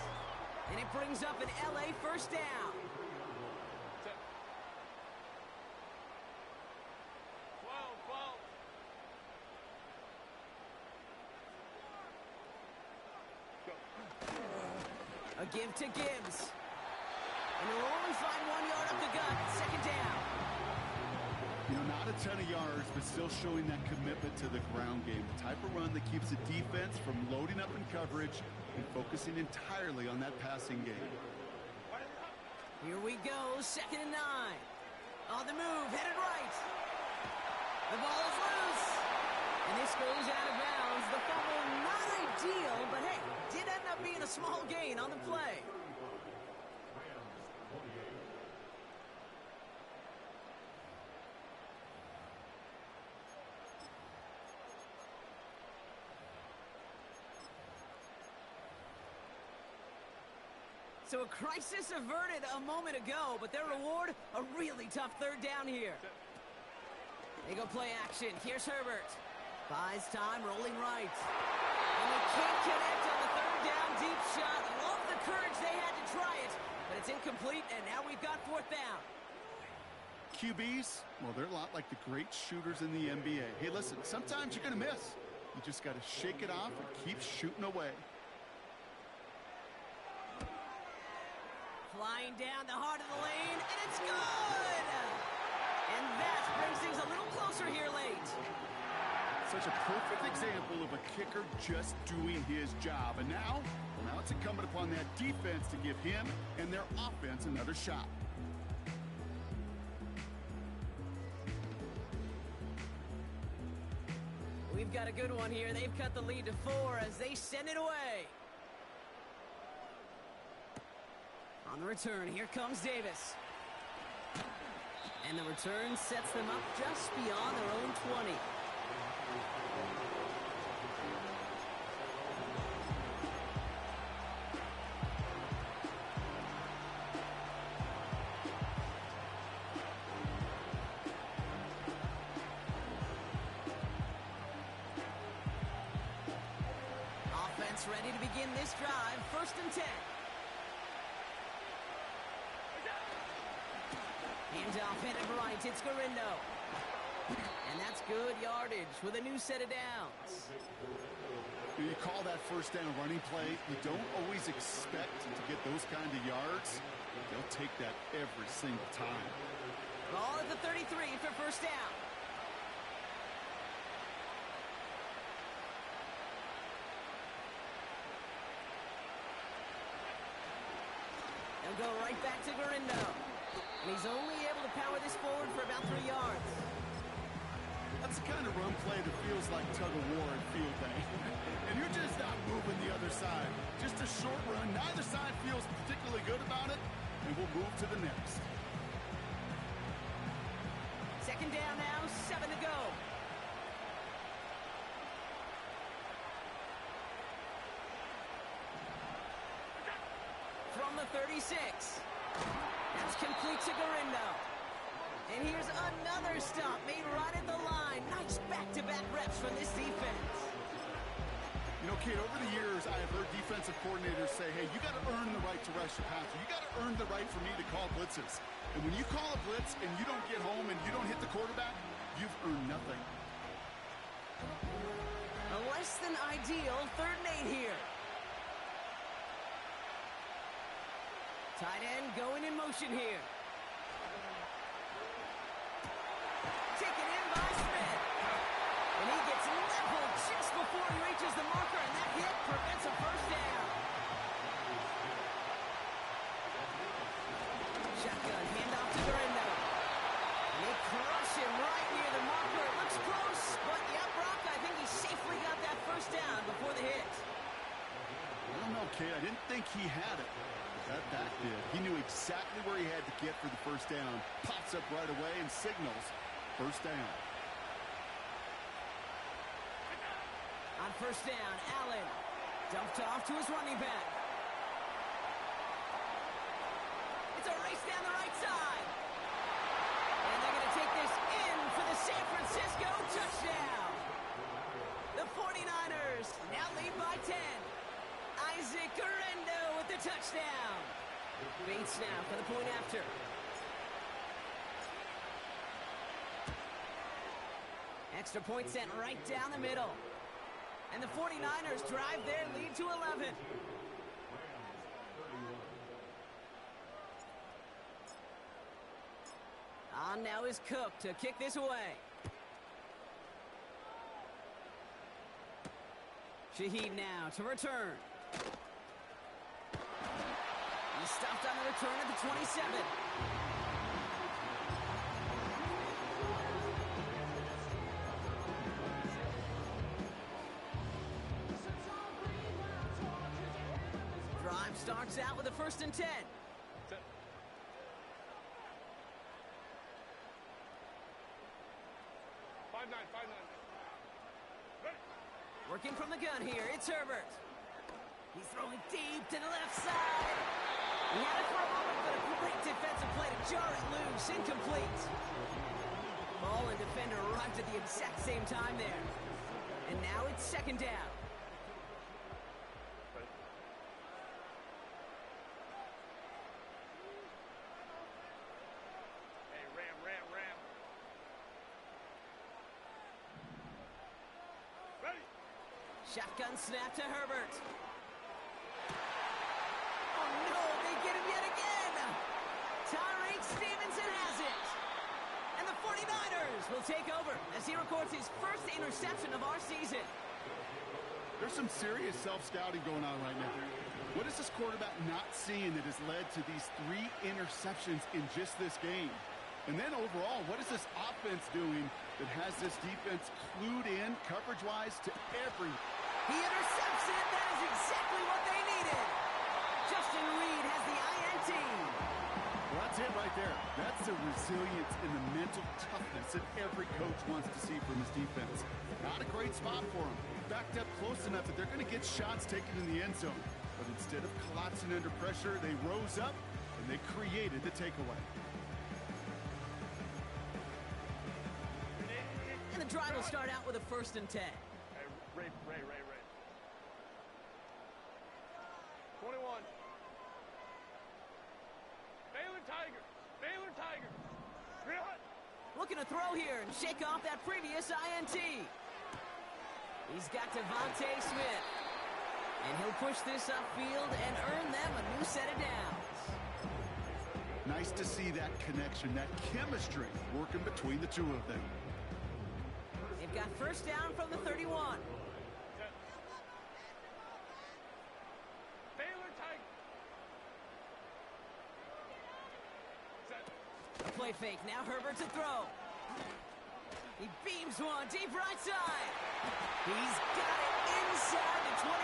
[SPEAKER 1] And it brings up an LA first down.
[SPEAKER 3] Set. 12, 12. Go.
[SPEAKER 1] A give to Gibbs. And they'll only find 1 yard up the gut. Second down.
[SPEAKER 2] You know, not a ton of yards, but still showing that commitment to the ground game. The type of run that keeps the defense from loading up in coverage and focusing entirely on that passing game.
[SPEAKER 1] Here we go. Second and 9. On the move. Headed right. The ball is loose. And this goes out of bounds. The fumble not ideal, but hey, did end up being a small gain on the play. So a crisis averted a moment ago, but their reward, a really tough third down here. They go play action. Here's Herbert. Buys time, rolling right. And they can't connect on the third down deep shot. Love the courage they had to try it, but it's incomplete, and now we've got fourth down.
[SPEAKER 2] QBs, well, they're a lot like the great shooters in the NBA. Hey, listen, sometimes you're going to miss. You just got to shake it off and keep shooting away.
[SPEAKER 1] Flying down the heart of the lane, and it's good! And that brings things a little closer here late.
[SPEAKER 2] Such a perfect example of a kicker just doing his job. And now it's incumbent upon that defense to give him and their offense another shot.
[SPEAKER 1] We've got a good one here. They've cut the lead to 4 as they send it away. On the return, here comes Davis. And the return sets them up just beyond their own 20. Offense ready to begin this drive. 1st and 10. Handoff headed right, it's Garindo. And that's good yardage with a new set of downs.
[SPEAKER 2] When you call that first down running play, you don't always expect to get those kind of yards. They'll take that every single time.
[SPEAKER 1] Ball at the 33 for 1st down. They'll go right back to Garindo. And he's only able to power this forward for about 3 yards.
[SPEAKER 2] That's the kind of run play that feels like tug-of-war at field day. And you're just not moving the other side. Just a short run. Neither side feels particularly good about it. And we'll move to the next.
[SPEAKER 1] 2nd down now, 7 to go. From the 36. That's complete to Garindo. And here's another stop made right at the line. Nice back-to-back reps from this defense.
[SPEAKER 2] You know, kid, over the years, I have heard defensive coordinators say, hey, you got to earn the right to rush the passer. You got to earn the right for me to call blitzes. And when you call a blitz and you don't get home and you don't hit the quarterback, you've earned nothing.
[SPEAKER 1] A less than ideal 3rd and 8 here. Tight end going in motion here. Taken in by Smith. And he gets leveled just before he reaches the marker, and that hit prevents a 1st down. Shotgun handoff to Garindo. And they crush him right near the marker. It looks close, but yeah, Brock, I think he safely got that 1st down before the hit.
[SPEAKER 2] I don't know, kid. I didn't think he had it. That back did. He knew exactly where he had to get for the 1st down. Pops up right away and signals 1st down.
[SPEAKER 1] On 1st down, Allen dumped off to his running back. It's a race down the right side. And they're going to take this in for the San Francisco touchdown. The 49ers now lead by 10. Isaac Garindo with the touchdown. Bates now for the point after. Extra point sent right down the middle. And the 49ers drive their lead to 11. On now is Cook to kick this away. Shaheed now to return. He stopped on the return at the 27. Drive starts out with a 1st and 10.
[SPEAKER 3] 5-9. Ready.
[SPEAKER 1] Working from the gun here, it's Herbert. He's throwing deep to the left side. He had it for a moment, but a great defensive play to jar it loose. Incomplete. Ball and defender arrived at the exact same time there. And now it's second down.
[SPEAKER 3] Hey, Ram. Ready?
[SPEAKER 1] Shotgun snap to Herbert. Oh no, they get him yet again. Tyreek Stevenson has it. And the 49ers will take over as he records his first interception of our season.
[SPEAKER 2] There's some serious self-scouting going on right now. What is this quarterback not seeing that has led to these 3 interceptions in just this game? And then overall, what is this offense doing that has this defense clued in coverage-wise to every...
[SPEAKER 1] He intercepts it. That is exactly what they needed. Justin Reed has the INT.
[SPEAKER 2] Well, that's it right there. That's the resilience and the mental toughness that every coach wants to see from his defense. Not a great spot for him. Backed up close enough that they're going to get shots taken in the end zone. But instead of collapsing under pressure, they rose up and they created the takeaway.
[SPEAKER 1] And the drive will start out with a 1st and 10.
[SPEAKER 3] Hey, Ray. 21. Baylor Tiger.
[SPEAKER 1] Looking to throw here and shake off that previous INT. He's got Devontae Smith. And he'll push this upfield and earn them a new set of downs.
[SPEAKER 2] Nice to see that connection, that chemistry working between the two of them.
[SPEAKER 1] They've got 1st down from the 31.
[SPEAKER 3] Baylor Tiger. Set.
[SPEAKER 1] A play fake. Now Herbert to throw. He beams one deep right side. He's got it inside the 25.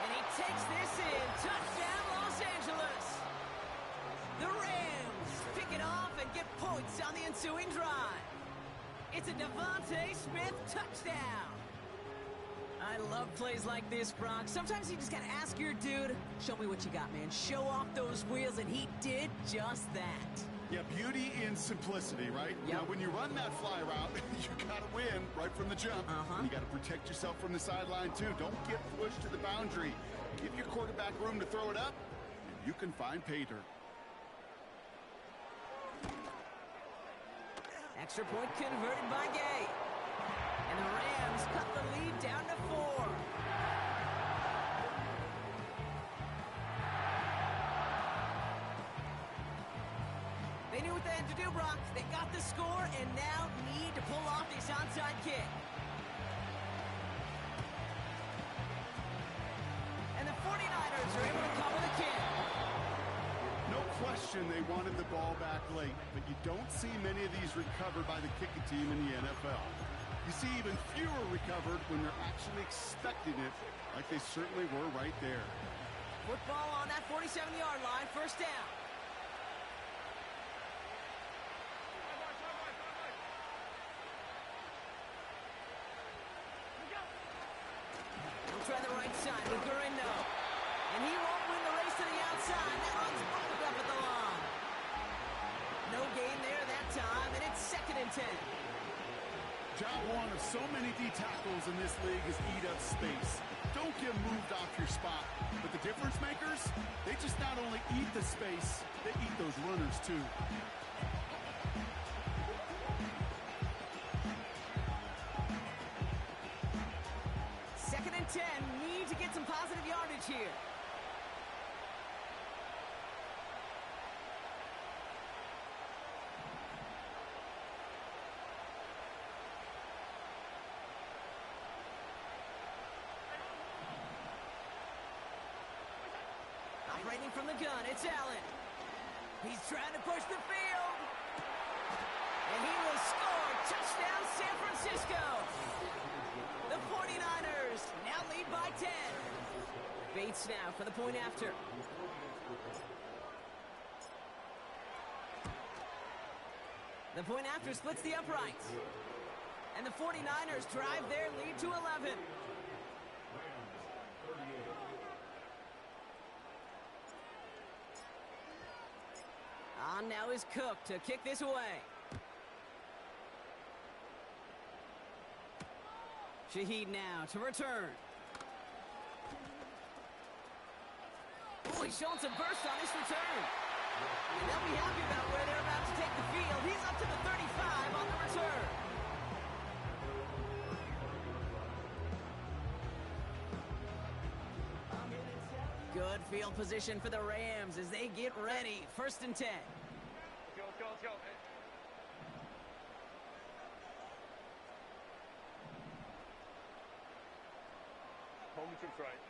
[SPEAKER 1] And he takes this in. Touchdown, Los Angeles. The Rams pick it off and get points on the ensuing drive. It's a Devontae Smith touchdown. I love plays like this, Brock. Sometimes you just got to ask your dude, show me what you got, man. Show off those wheels, and he did just that.
[SPEAKER 2] Yeah, beauty in simplicity, right?
[SPEAKER 1] Yep.
[SPEAKER 2] Now, when you run that fly route, you got to win right from the jump. You got to protect yourself from the sideline, too. Don't get pushed to the boundary. Give your quarterback room to throw it up, and you can find pay dirt.
[SPEAKER 1] Extra point converted by Gay. And the Rams cut the lead down to 4. They knew what they had to do, Brock. They got the score and now need to pull off this onside kick. And the 49ers are able to cover the kick.
[SPEAKER 2] No question they wanted the ball back late, but you don't see many of these recovered by the kicking team in the NFL. You see even fewer recovered when they're actually expecting it, like they certainly were right there.
[SPEAKER 1] Football on that 47-yard line, 1st down. He'll try the right side with Guerrero. And he won't win the race to the outside. That one's bumped up at the line. No gain there that time, and it's 2nd and 10.
[SPEAKER 2] Job one of so many D tackles in this league is eat up space. Don't get moved off your spot. But the difference makers, they just not only eat the space, they eat those runners too.
[SPEAKER 1] Second and 10. Need to get some positive yardage here. Operating from the gun, it's Allen. He's trying to push the field. And he will score. Touchdown, San Francisco. The 49ers now lead by 10. Bates now for the point after. The point after splits the uprights. And the 49ers drive their lead to 11. now is Cook to kick this away. Shaheed now to return. Oh, he's showing some burst on his return. And they'll be happy about where they're about to take the field. He's up to the 35 on the return. Good field position for the Rams as they get ready. 1st and 10.
[SPEAKER 3] Let's go, let's go, let's go. Home troops right.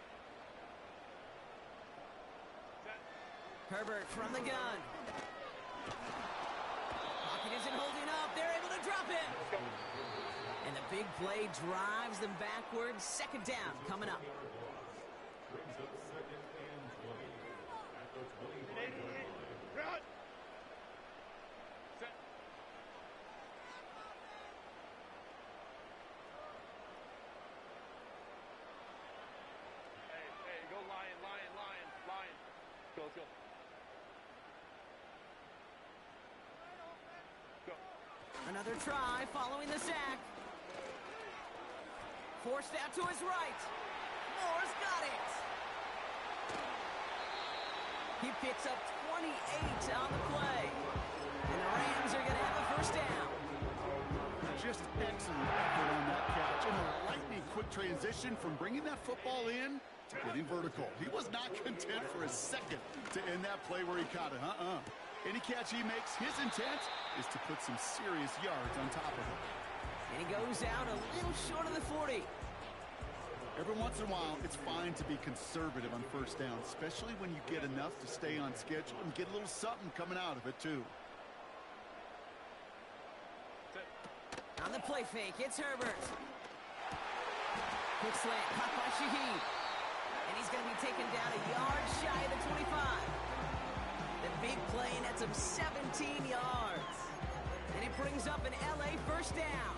[SPEAKER 3] Set.
[SPEAKER 1] Herbert from the gun. Pocket isn't holding up. They're able to drop it.
[SPEAKER 3] Let's go.
[SPEAKER 1] And the big play drives them backwards. 2nd down coming up.
[SPEAKER 3] Run. Set. Hey, go lion, lion, lion, lion. Go, let's go. Go.
[SPEAKER 1] Another try following the sack. Forced out to his right. Moore's got it. He picks up 28 on the play. And the Rams are going to have a 1st down.
[SPEAKER 2] Just excellent effort on that catch. And a lightning-quick transition from bringing that football in to getting vertical. He was not content for a second to end that play where he caught it. Any catch he makes, his intent is to put some serious yards on top of it.
[SPEAKER 1] And he goes out a little short of the 40.
[SPEAKER 2] Every once in a while, it's fine to be conservative on 1st down, especially when you get enough to stay on schedule and get a little something coming out of it, too.
[SPEAKER 3] Set.
[SPEAKER 1] On the play fake, it's Herbert. Quick slant, caught by Shaheed. And he's going to be taken down a yard shy of the 25. The big play nets him 17 yards. And it brings up an LA 1st down.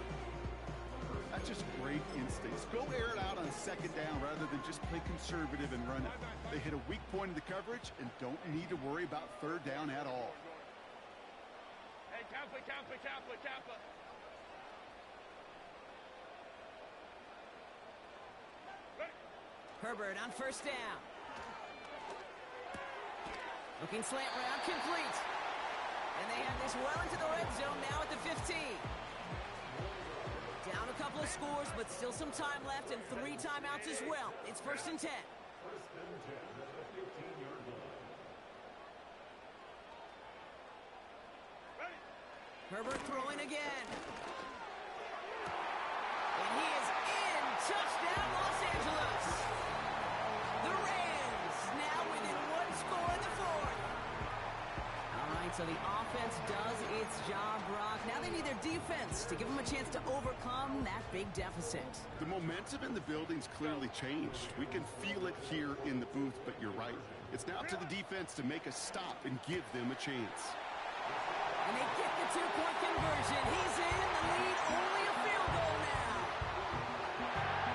[SPEAKER 2] That's just great instincts. Go air it out on 2nd down rather than just play conservative and run it. They hit a weak point in the coverage and don't need to worry about 3rd down at all.
[SPEAKER 3] Hey, Kappa, Kappa, Kappa, Kappa. Ready.
[SPEAKER 1] Herbert on 1st down. Looking slant route, complete. And they have this well into the red zone now at the 15. Down a couple of scores, but still some time left and 3 timeouts as well. It's 1st and 10.
[SPEAKER 3] Ready.
[SPEAKER 1] Herbert throwing again. And he is in. Touchdown, Los Angeles. The Rams now within 1 score in the 4th. All right, so the offense does its job, Brock. Now they need their defense to give them a chance to overcome that big deficit.
[SPEAKER 2] The momentum in the building's clearly changed. We can feel it here in the booth, but you're right. It's now up to the defense to make a stop and give them a chance.
[SPEAKER 1] And they get the 2-point conversion. He's in the lead, only a field goal now.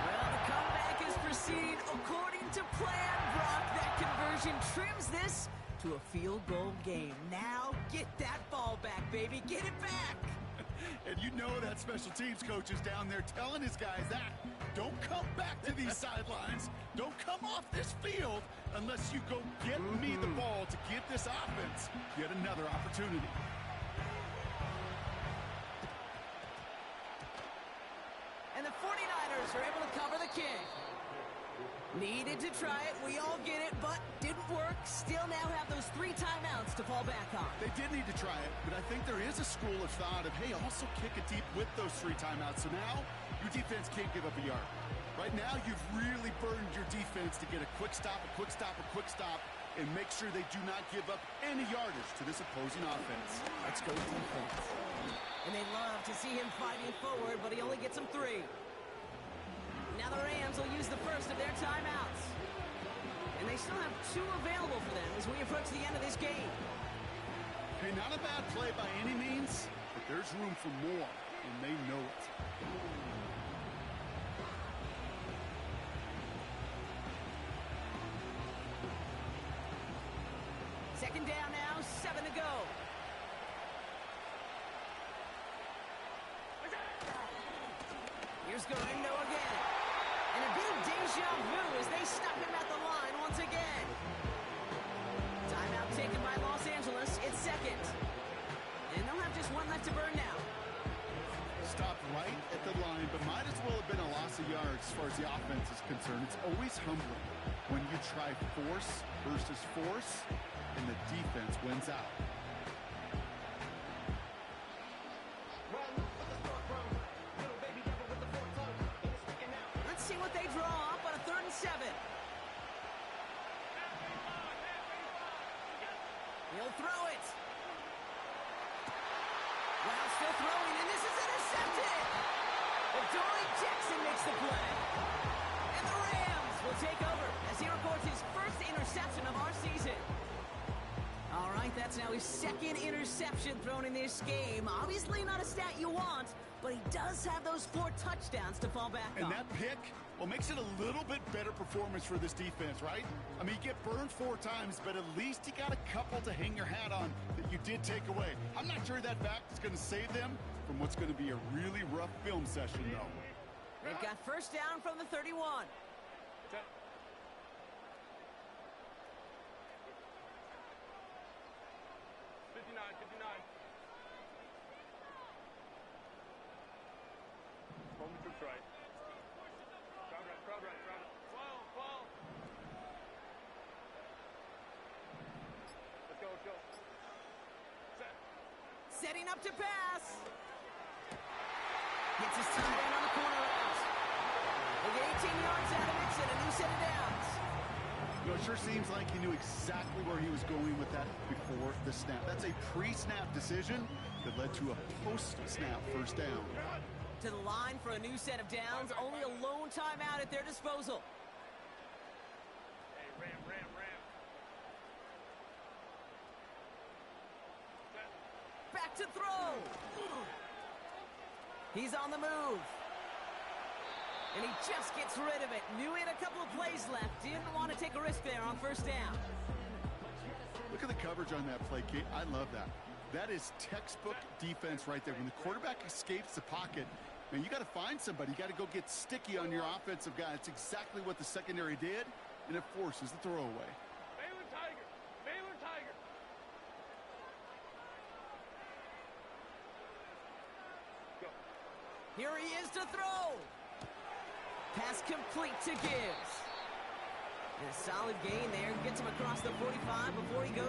[SPEAKER 1] Well, the comeback is proceeding according to plan, Brock. That conversion trims this to a field goal game. Now get that ball back, baby. Get it back.
[SPEAKER 2] And you know that special teams coach is down there telling his guys that. Don't come back to these sidelines. Don't come off this field unless you go get me the ball to give this offense yet another opportunity.
[SPEAKER 1] And the 49ers are able to cover the kick. Needed to try it. We all get it, but didn't work. Still now have those 3 timeouts to fall back on.
[SPEAKER 2] They did need to try it, but I think there is a school of thought of, hey, also kick it deep with those 3 timeouts. So now your defense can't give up a yard. Right now, you've really burdened your defense to get a quick stop, a quick stop, a quick stop, and make sure they do not give up any yardage to this opposing offense.
[SPEAKER 1] Let's go defense. And they love to see him fighting forward, but he only gets them 3. Now the Rams will use the first of their timeouts. And they still have 2 available for them as we approach the end of this game.
[SPEAKER 2] Hey, not a bad play by any means, but there's room for more, and they know it.
[SPEAKER 1] Second down now, 7 to go. Here's Guerrero again. And a bit of deja vu as they stop him at the line once again. Timeout taken by Los Angeles. It's second. And they'll have just one left to burn now.
[SPEAKER 2] Stopped right at the line, but might as well have been a loss of yards as far as the offense is concerned. It's always humbling when you try force versus force, and the defense wins out.
[SPEAKER 1] Let's see what they draw up on a 3rd and 7. He'll throw it. Well, still throwing, and this is intercepted. Adoree Jackson makes the play. And the Rams will take over as he records his first interception of our season. All right, that's now his 2nd interception thrown in this game. Obviously not a stat you want, but he does have those 4 touchdowns to fall back on.
[SPEAKER 2] And that pick, well, makes it a little bit better performance for this defense, right? I mean, you get burned 4 times, but at least you got a couple to hang your hat on that you did take away. I'm not sure that fact is going to save them from what's going to be a really rough film session, though.
[SPEAKER 1] They've got first down from the 31.
[SPEAKER 3] 59. Home troops right. Crowd right. 12. Let's go. Set.
[SPEAKER 1] Setting up to pass. Gets his tight end on the corner route. They get 18 yards out of it and a new set of downs.
[SPEAKER 2] You know, it sure seems like he knew exactly where he was going with that before the snap. That's a pre-snap decision that led to a post-snap first down.
[SPEAKER 1] To the line for a new set of downs. Only a lone timeout at their disposal.
[SPEAKER 3] Hey, ram. Set.
[SPEAKER 1] Back to throw. He's on the move. And he just gets rid of it. Knew he had a couple of plays left. Didn't want to take a risk there on first down.
[SPEAKER 2] Look at the coverage on that play, Kate. I love that. That is textbook defense right there. When the quarterback escapes the pocket, man, you got to find somebody. You got to go get sticky on your offensive guy. That's exactly what the secondary did, and it forces the throwaway.
[SPEAKER 3] Baylor Tiger. Go.
[SPEAKER 1] Here he is to throw. Pass complete to Gibbs. And a solid gain there. Gets him across the 45 before he goes